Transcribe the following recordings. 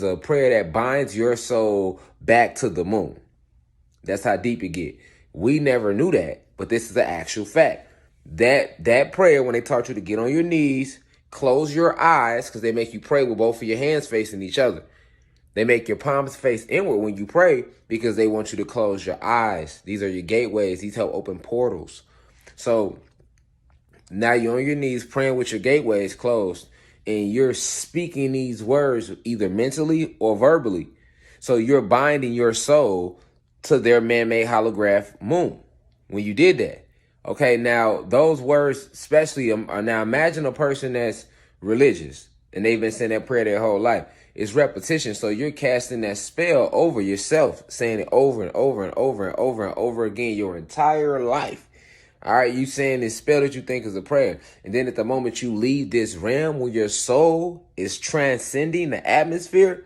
is a prayer that binds your soul back to the moon. That's how deep it get. We never knew that, but this is the actual fact. That prayer, when they taught you to get on your knees, close your eyes, because they make you pray with both of your hands facing each other. They make your palms face inward when you pray because they want you to close your eyes. These are your gateways. These help open portals. So now you're on your knees praying with your gateways closed, and you're speaking these words either mentally or verbally. So you're binding your soul to their man-made holograph moon when you did that. Okay, now those words, especially, now imagine a person that's religious and they've been saying that prayer their whole life. It's repetition, so you're casting that spell over yourself, saying it over and over and over and over and over again your entire life. All right, you saying this spell that you think is a prayer. And then at the moment you leave this realm where your soul is transcending the atmosphere,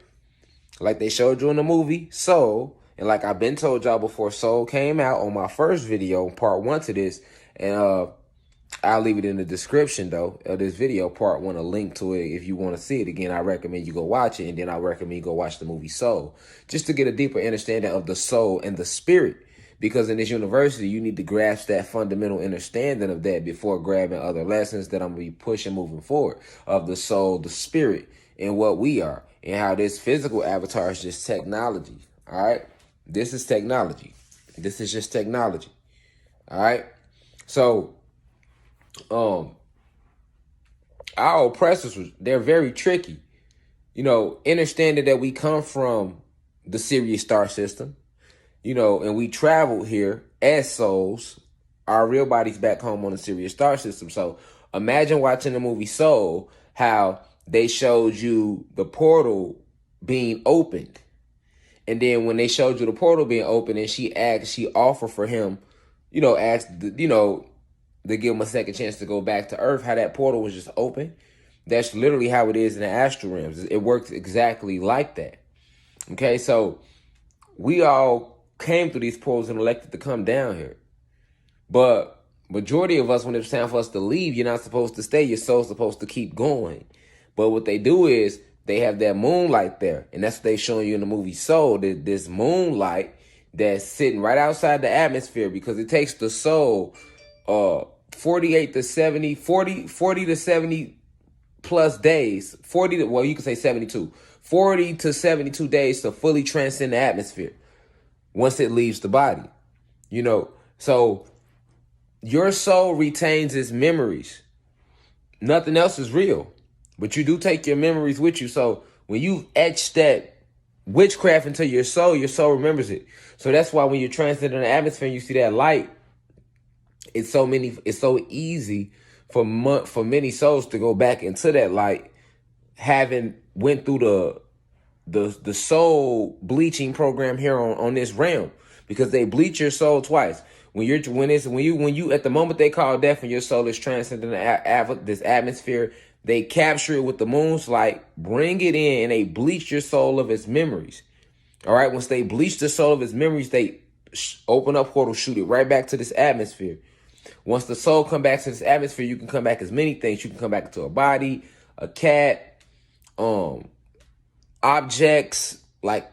like they showed you in the movie Soul, and like I've been told y'all before, Soul came out on my first video, part 1 to this, and I'll leave it in the description, though, of this video, part 1, a link to it. If you want to see it again, I recommend you go watch it, and then I recommend you go watch the movie Soul, just to get a deeper understanding of the soul and the spirit, because in this university, you need to grasp that fundamental understanding of that before grabbing other lessons that I'm going to be pushing moving forward, of the soul, the spirit, and what we are, and how this physical avatar is just technology, all right? This is technology. This is just technology, all right? So, our oppressors, they're very tricky. You know, understanding that we come from the Sirius star system, you know, and we traveled here as souls, our real bodies back home on the Sirius star system. So imagine watching the movie Soul, how they showed you the portal being opened. And then when they showed you the portal being open and she offered for him, you know, to give him a second chance to go back to Earth, how that portal was just open. That's literally how it is in the astral realms. It works exactly like that. Okay, so we all came through these portals and elected to come down here. But majority of us, when it's time for us to leave, you're not supposed to stay. Your soul's supposed to keep going. But what they do is they have that moonlight there. And that's what they're showing you in the movie Soul, this moonlight that's sitting right outside the atmosphere, because it takes the soul 40 to 70 plus days, you can say 72, 40 to 72 days to fully transcend the atmosphere once it leaves the body, you know. So your soul retains its memories. Nothing else is real, but you do take your memories with you. So when you etch that witchcraft into your soul remembers it. So that's why when you're transcending the atmosphere and you see that light, it's so easy for many souls to go back into that light, having went through the soul bleaching program here on this realm, because they bleach your soul twice. When you at the moment they call death and your soul is transcending this atmosphere, they capture it with the moon's light, bring it in, and they bleach your soul of its memories. All right, once they bleach the soul of its memories, they open up portal, shoot it right back to this atmosphere. Once the soul come back to this atmosphere, you can come back as many things. You can come back to a body, a cat, objects, like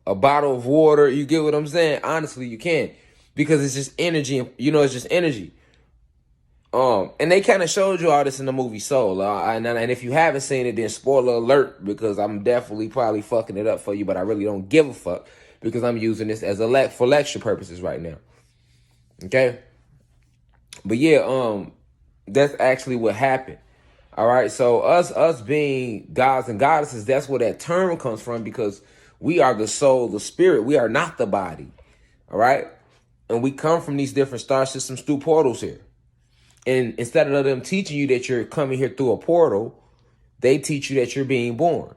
a bottle of water. You get what I'm saying? Honestly, you can, because it's just energy. You know, it's just energy. And they kind of showed you all this in the movie Soul. And if you haven't seen it, then spoiler alert, because I'm definitely probably fucking it up for you, but I really don't give a fuck, because I'm using this as for lecture purposes right now. Okay? But yeah, that's actually what happened. All right, so us being gods and goddesses, that's where that term comes from, because we are the soul, the spirit. We are not the body. All right? And we come from these different star systems through portals here. And instead of them teaching you that you're coming here through a portal, they teach you that you're being born.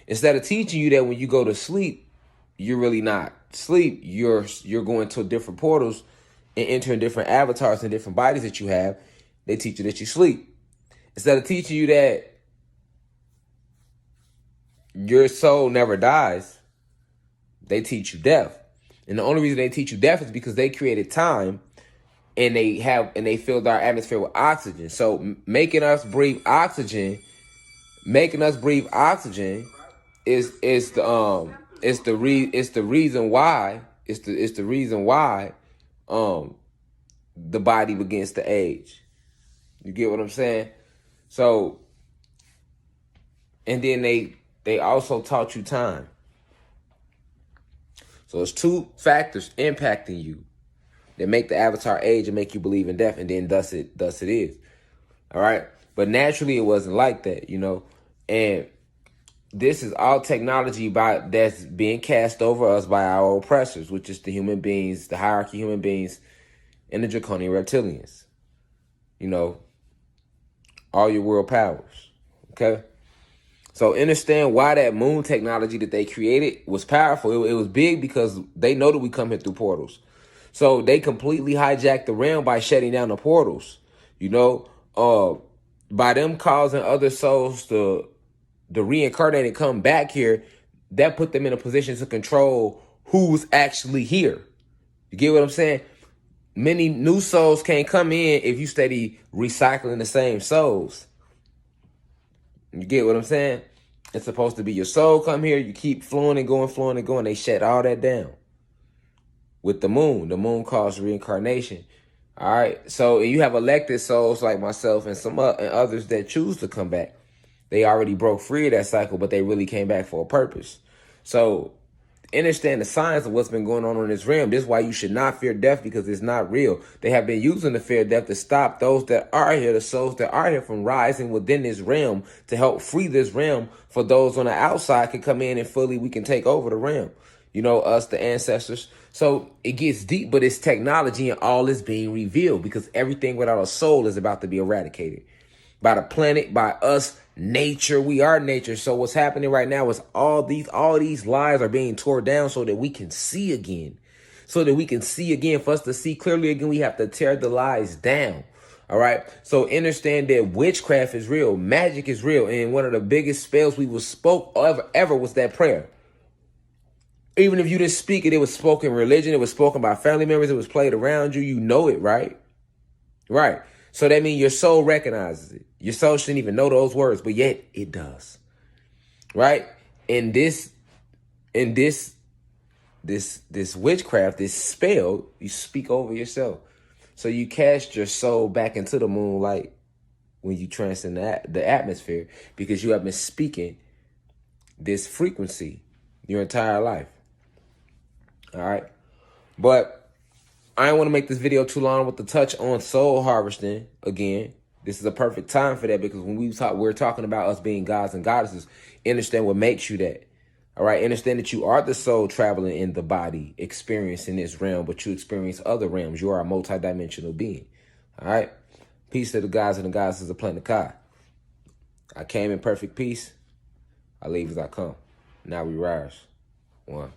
Instead of teaching you that when you go to sleep, you're really not sleep. You're going to different portals and entering different avatars and different bodies that you have. They teach you that you sleep. Instead of teaching you that your soul never dies, they teach you death. And the only reason they teach you death is because they created time, and they filled our atmosphere with oxygen. So making us breathe oxygen it's the reason why the body begins to age. You get what I'm saying? So, and then they also taught you time. So it's two factors impacting you that make the avatar age and make you believe in death, and then thus it is. All right? But naturally it wasn't like that, you know. And this is all technology that's being cast over us by our oppressors, which is the human beings, the hierarchy human beings, and the draconian reptilians. You know, all your world powers. Okay? So understand why that moon technology that they created was powerful. It was big because they know that we come here through portals. So they completely hijacked the realm by shutting down the portals. You know, by them causing other souls to reincarnate and come back here, that put them in a position to control who's actually here. You get what I'm saying? Many new souls can't come in if you steady recycling the same souls. You get what I'm saying? It's supposed to be your soul come here, you keep flowing and going. They shut all that down. With the moon caused reincarnation. All right. So you have elected souls like myself and some and others that choose to come back. They already broke free of that cycle, but they really came back for a purpose. So understand the signs of what's been going on in this realm. This is why you should not fear death, because it's not real. They have been using the fear of death to stop those that are here, the souls that are here, from rising within this realm to help free this realm for those on the outside can come in and we can take over the realm. You know, us, the ancestors. So it gets deep, but it's technology and all is being revealed, because everything without a soul is about to be eradicated by the planet, by us, nature. We are nature. So what's happening right now is all these lies are being torn down so that we can see again. For us to see clearly again, we have to tear the lies down. All right. So understand that witchcraft is real. Magic is real. And one of the biggest spells we spoke ever was that prayer. Even if you didn't speak it, it was spoken religion. It was spoken by family members. It was played around you. You know it, right? Right. So that means your soul recognizes it. Your soul shouldn't even know those words, but yet it does. Right? And this witchcraft, this spell, you speak over yourself. So you cast your soul back into the moonlight when you transcend the atmosphere, because you have been speaking this frequency your entire life. All right. But I don't want to make this video too long with the touch on soul harvesting again. This is a perfect time for that, because when we're talking about us being gods and goddesses, understand what makes you that. All right. Understand that you are the soul traveling in the body, experiencing this realm, but you experience other realms. You are a multidimensional being. All right. Peace to the gods and the goddesses of Planet Kai. I came in perfect peace. I leave as I come. Now we rise. One.